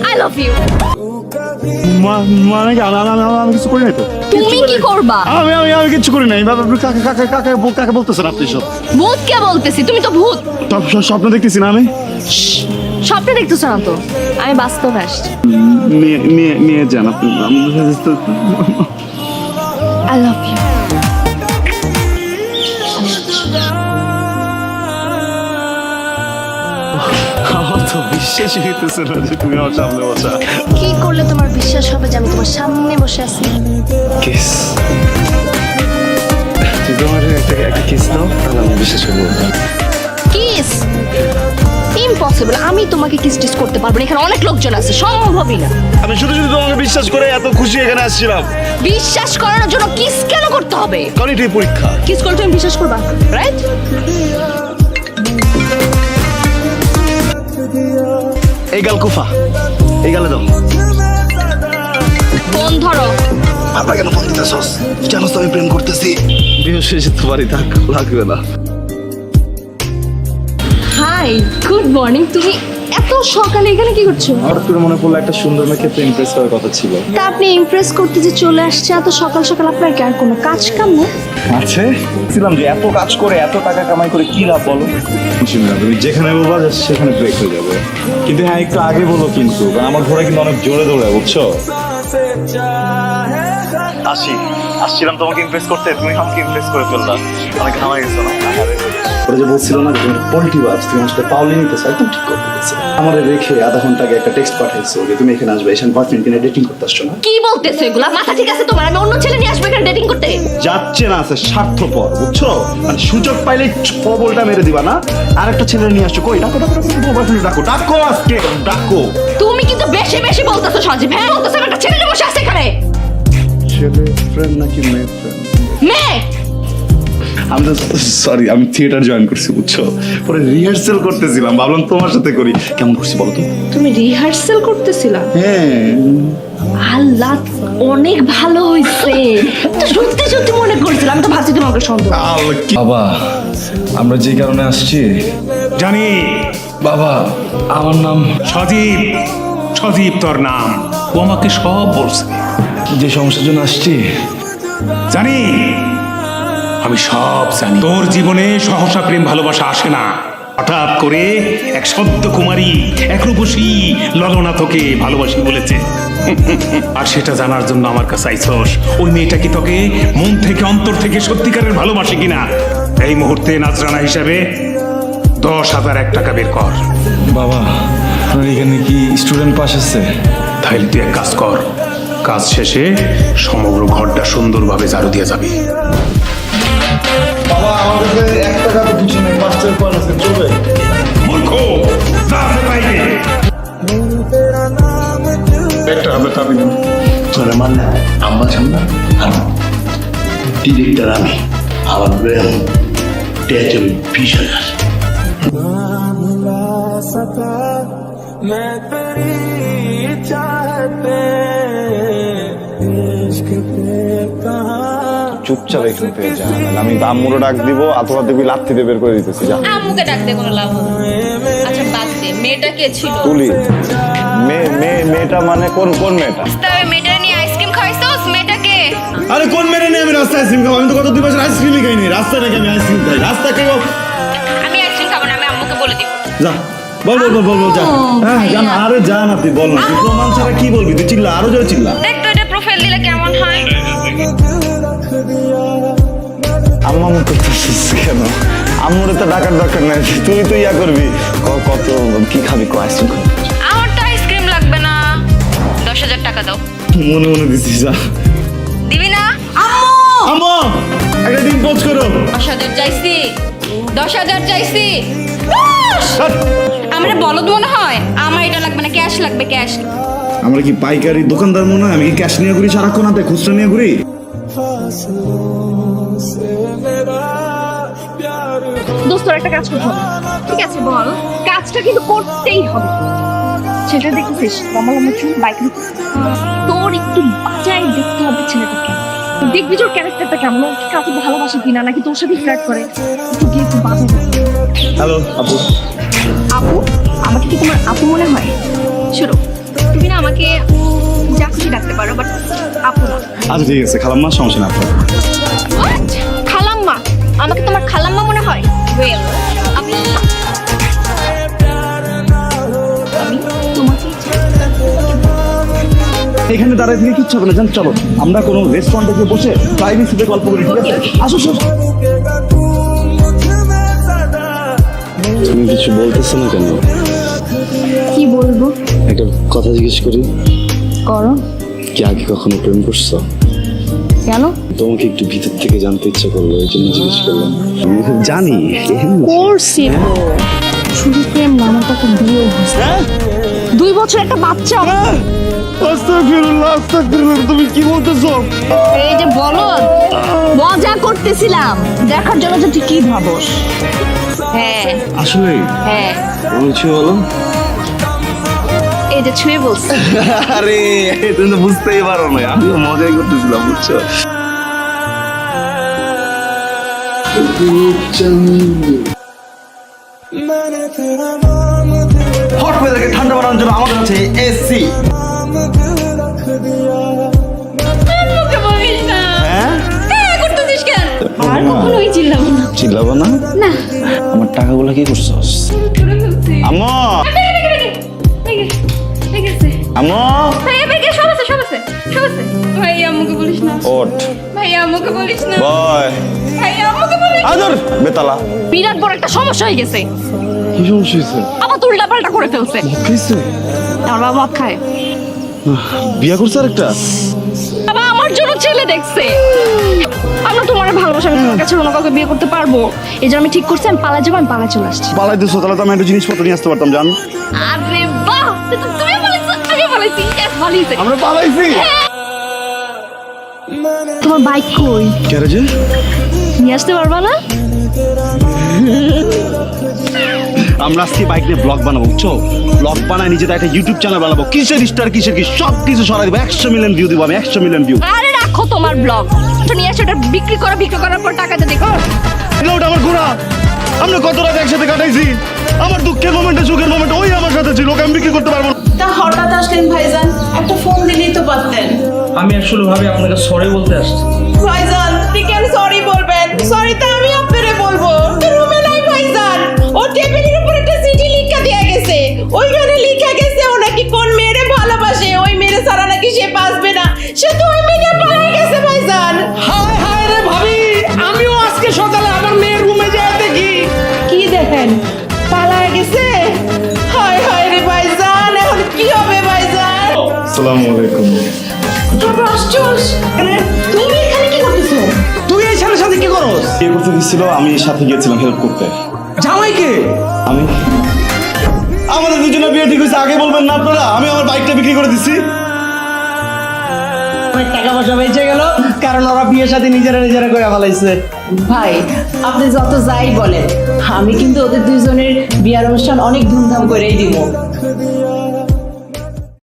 I love you. মানে আমি কিছু করি নাই তো। তুমি কি করবা? আমি কিছু করি নাই। কাকে বলতেছেন আপনি সব? ভূত কে বলতেছি? তুমি তো ভূত। স্বপ্ন দেখতেছি না আমি। স্বপ্ন দেখতেছ না তো, আমি বাস্তবে আসছি। নিয়ে যান আপনি। I love you. আমার তো বিশ্বাসই হইতেছে না যে তুমি আমার সামনে বসা। কি করলে তোমার বিশ্বাস হবে যে আমি তোমার সামনে বসে আছি? কিস। তুই তোমার একটা কিস দাও, তাহলে আমি বিশ্বাস করবো। কিস? ইম্পসিবল। আমি তোমাকে কিস টিস করতে পারবো না, এখানে অনেক লোকজন আছে, সম্ভবই না। আমি শুধু শুধু তোমাকে বিশ্বাস করে এত খুশি এখানে আসছিলাম। বিশ্বাস করানোর জন্য কিস কেন করতে হবে? কারণ এটাই পরীক্ষা। কিস করলে তুমি বিশ্বাস করবা, রাইট? এই গাল কুফা, এই গালে দাও। ফোন ধরো। আমরা কেন ফোন দিতেছস? জানোস তো আমি প্রেম করতেছি। বিয়ে শেষে তো বাড়ি থাক, লাগবে না। Hi, good morning. তুমি এত সকালে এখানে কি করছো? হঠাৎ করে মনে পড়লো একটা সুন্দর মেয়েকে ইমপ্রেস করার কথা ছিল। তা আপনি ইমপ্রেস করতে যে চলে আসছে এত সকাল সকাল, আপনার কি আর কোনো কাজ কাম নেই? আছে, ছিলাম যে এত কাজ করে এত টাকা কামাই করে কি লাভ বলো? তুমি যেখানে বলবা সেখানে ব্রেক হয়ে যাবে। কিন্তু হ্যাঁ, একটু আগে বলো কিন্তু, কারণ আমার ঘোড়া কিন্তু অনেক জোরে দৌড়ায়, বুঝছো? আসছিলাম তোমাকে ইমপ্রেস করতে, তুমি আমাকে ইমপ্রেস করে ফেললা। অনেক ঘামাই গেছো না? ওরা যে বলছিল না যে পোল্ট্রি বাস, তুমি আসলে পাওলি নিতেছো, একদম ঠিক করে দিয়েছে। আমার রেখে আধা ঘন্টা আগে একটা টেক্সট পাঠাইছো যে তুমি এখানে আসবে, এশিয়ান পারফিউম কিনে ডেটিং করতে আসছো না? কি বলতেছো এগুলা? মাথা ঠিক আছে তোমার? আমি অন্য ছেলে নিয়ে আসবো এখানে ডেটিং করতে? যাচ্ছে না, আছে স্বার্থপর, বুঝছো? মানে সুযোগ পাইলে ছবলটা মেরে দিবা না। আর একটা ছেলে নিয়ে আসছো, কই ডাকো ডাকো ডাকো ডাকো আজকে ডাকো। তুমি কিন্তু বেশি বেশি বলতেছো সজীব। হ্যাঁ বলতেছো একটা ছেলে নিয়ে বসে আছে এখানে। ছেলে ফ্রেন্ড নাকি মেয়ে ফ্রেন্ড? মেয়ে। আমি তো সরি, আমি থিয়েটার জয়েন করছি, বুঝছো? পরে রিহার্সেল করতেছিলাম, ভাবলাম তোমার সাথে করি। কেমন করছি বলো তো? তুমি রিহার্সেল করতেছিলা? হ্যাঁ। আল্লাহ, অনেক ভালো হইছে। তো সত্যি সত্যি মনে করছিলাম, আমি তো ভাবছি তোমাকে সন্দেহ। বাবা, আমরা যে কারণে আসছি জানি। বাবা, আমার নাম সজীব। সজীব তোর নাম, ও আমাকে সব বলছে। যে সমস্যার জন্য আসছি জানি, আমি সব জানি। তোর জীবনে সহসা প্রেম ভালোবাসা আসে না। হঠাৎ করে এক সদ্য কুমারী, এক রূপসী ললনা তোকে ভালোবাসি বলেছে। আর সেটা জানার জন্য আমার কাছে আইছস। ওই মেয়েটা কি তোকে মন থেকে অন্তর থেকে সত্যিকারের ভালোবাসে কিনা? এই মুহূর্তে নাজরানা হিসাবে 10,001 টাকা বের কর। বাবা, আপনার এখানে কি স্টুডেন্ট পাস আছে? তাইলে তুই এক কাজ কর, কাজ শেষে সমগ্র ঘরটা সুন্দরভাবে ঝাড়ু দিয়ে যাবি। বাবা, আমার কাছে 1 টাকা তো কিছু নেই, 5 টাকা পয়সা আছে, চলবে? মূর্খ, যা আছে তাই দে। একটা হবে তাবি না। তোরা মানে আমার সামনে ডিরেক্টর আমি, আমার ব্রেন টেটেল 20,000। চুপচাপ এখানে পেয়ে যান, আমি আম্মুরও ডাক দিব, অথবা দেখবি লাথি দিয়ে বের করে দিতেছি। যা। আম্মুকে ডাক দে, কোনো লাভ হবে না। আচ্ছা বাদ দে, মেয়েটা কে ছিল? তুলি। মেয়েটা মানে কোন মেয়েটা? তবে মেয়েটা নিয়ে আইসক্রিম খাইছস? মেয়েটা কে? আরে কোন মেয়ে নিয়ে আমি রাস্তায় আইসক্রিম খাবো? আমি তো গত 2 বছর আইসক্রিমই খাইনি। রাস্তায় নাকি আমি আইসক্রিম খাই? রাস্তায় খাইব? আমি আইসক্রিম খাবো না, আমি আম্মুকে বলে দিব। যা, বল যা। হ্যাঁ জান, আরে যা না, তুই বল না। তুই প্রমাণ ছাড়া কি বলবি? তুই চিল্লা, আরো জোরে চিল্লা। দেখ তো এটা প্রোফাইল দিলে কেমন হয়। আম্মা মুখ করতেছিস কেন? আম্মুরে তো ডাকার দরকার নাই, তুই তো ইয়া করবি। কত কি খাবি? আইসক্রিম খাবি? আমার তো আইসক্রিম লাগবে না। 10,000 টাকা দাও। মনে মনে দিছিস? যা। দিবি না? আম্মু, একটা ডিম পোচ করো। 10,000 চাইছি, 10,000 চাইছি। আমরা বলদ মনে হয়? আমার এটা লাগবে না, ক্যাশ লাগবে, ক্যাশ। আমরা কি পাইকারি দোকানদার মনে হয়? আমি কি ক্যাশ নিয়ে ঘুরি সারাক্ষণ, হাতে খুচরা নিয়ে ঘুরি? দোস্ত, একটা কাজ করতে হবে। ঠিক আছে বল, কাজটা কিন্তু করতেই হবে। ছেলেটা দেখেছিস, লম্বা লম্বা চুল, বাইক। তোর একটু বাজায় দেখতে হবে ছেলেটাকে। দেখবি তোর ক্যারেক্টারটা কেমন, ও কি কাউকে ভালোবাসে কিনা, নাকি তোর সাথে ফ্লার্ট করে। একটু গিয়ে একটু বাজায়। হ্যালো আপু। আপু? আমাকে কি তোমার আপু মনে হয়? শোনো, তুমি না আমাকে যা খুশি ডাকতে পারো, বাট আপু না। আচ্ছা ঠিক আছে খালাম্মা, সমস্যা না আপনার। What? খালাম্মা? আমাকে তোমার খালাম্মা মনে হয়? ওয়েল, আমি তোমাকে এখানে দাঁড়ায় থেকে কিচ্ছু হবে না, জান চলো আমরা কোনো রেস্টুরেন্টে গিয়ে বসে প্রাইভেসিতে গল্প করি, ঠিক আছে? আসো আসো। তুমি কিছু বলতেছো না কেন? কি বলবো? একটা কথা জিজ্ঞেস করি, করো। কি আগে কখনো প্রেম করছো? কেন? তোমাকে একটু ভিতর থেকে জানতে ইচ্ছা করলো, এই জন্য জিজ্ঞেস করলাম। জানি করছি তো। শুধু প্রেম না, আমার তাকে বিয়েও হয়েছে। 2 বছর একটা বাচ্চা। আস্তাগফিরুল্লাহ, আস্তাগফিরুল্লাহ, তুমি কি বলতেছো? এই যে বলো, মজা করতেছিলাম, দেখার জন্য যে তুই কি ভাবস। হ্যাঁ আসলে হ্যাঁ, বলছি বলো। এই যে ছুঁয়ে বলছি। আরে তুমি তো বুঝতেই পারো না, আমি তো মজাই করতেছিলাম, বুঝছো? হট ওয়েদারকে ঠান্ডা বানানোর জন্য আমাদের আছে এসি। হ্যাঁ করতেছিস কেন? আর কখনোই চিল্লাবো না। চিল্লাবো না? না, আমার টাকাগুলো কি করছস? আম্মু আম্মু ভাই আম্মুকে বলিস না, ওঠ ভাই আম্মুকে বলিস না, বয় ভাই আম্মুকে বলিস না। আদর বেতালা। বিরাট বড় একটা সমস্যা হয়ে গেছে। কি সমস্যা হয়েছে? আমার তো উল্টা পাল্টা করে ফেলছে। খাইছে? আমার বাবা মদ খায়। বিয়া করছে আরেকটা? বাবা আমার জন্য ছেলে দেখছে। আমরা তোমার ভালোবাসা, আমি তোমার কাছে অন্য কাউকে বিয়ে করতে পারবো। এই জন্য আমি ঠিক করছি আমি পালা যাবো, আমি পালা চলে আসছি। পালাই দিছো, তাহলে তো আমি একটু জিনিসপত্র নিয়ে আসতে পারতাম, জান। আরে বাহ, তুমি বলেছো, আমি বলেছি, ভালোই। আমরা পালাইছি। তোমার বাইক কই? গ্যারেজে। নিয়ে আসতে পারবা না? আমরা আজকে বাইক নিয়ে ব্লগ বানাবো, বুঝছো? ব্লগ বানায় নিজেদের একটা ইউটিউব চ্যানেল বানাবো, কিসের স্টার কিসের কি সব কিছু সরাই দেবো। 100 মিলিয়ন ভিউ দিব আমি, 100 মিলিয়ন ভিউ। আরে রাখো তোমার ব্লগ, তো নিয়ে আসো, ওটা বিক্রি করার পর টাকাতে দেখো। ওটা আমার ঘোড়া, আমরা কত রাত একসাথে কাটাইছি। আমার দুঃখের মোমেন্টে সুখের মোমেন্টে ওই আমার সাথে ছিল, ওকে আমি বিক্রি করতে পারবো না। তা হঠাৎ আসলেন ভাইজান, একটা ফোন দিলেই তো পারতেন। আমি অ্যাকচুয়ালি ভাবি আপনাকে সরি বলতে আসছি। ভাইজান আপনি কেন সরি বলবেন? সরি তো আমি আপনারে বলবো। তো রুমে নাই ভাইজান, ও টেবিলের উপর একটা চিঠি লিখা দেয়া গেছে, ওইখানে লিখা গেছে ও নাকি কোন মেয়েরে ভালোবাসে, ওই মেয়েরে ছাড়া নাকি সে বাঁচবে না। সে তো ওই মেয়েটা পালিয়ে গেছে ভাইজান। হায় হায় রে ভাবি, আমিও আজকে সকালে আমার মেয়ের রুমে যেয়ে দেখি। কি দেখেন? পালায়ে গেছে? হায় হায় রে ভাইজান, এখন কি হবে ভাইজান? আসসালামু আলাইকুম। আশ্চর্য, তুমি এখানে কি করতেছো? তুই এই ছেলের সাথে কি করস? বিয়ে করতে দিচ্ছিল, আমি সাথে গিয়েছিলাম হেল্প করতে। জামাইকে? আমি আমাদের দুজনের বিয়ে ঠিক হয়েছে, আগে বলবেন না আপনারা? আমি আমার বাইকটা বিক্রি করে দিচ্ছি। অনেক টাকা পয়সা বেঁচে গেল, কারণ ওরা বিয়ের সাথে নিজেরা করে ফেলাইছে। ভাই আপনি যত যাই বলেন, আমি কিন্তু ওদের দুইজনের বিয়ার অনুষ্ঠান অনেক ধুমধাম করেই দিব।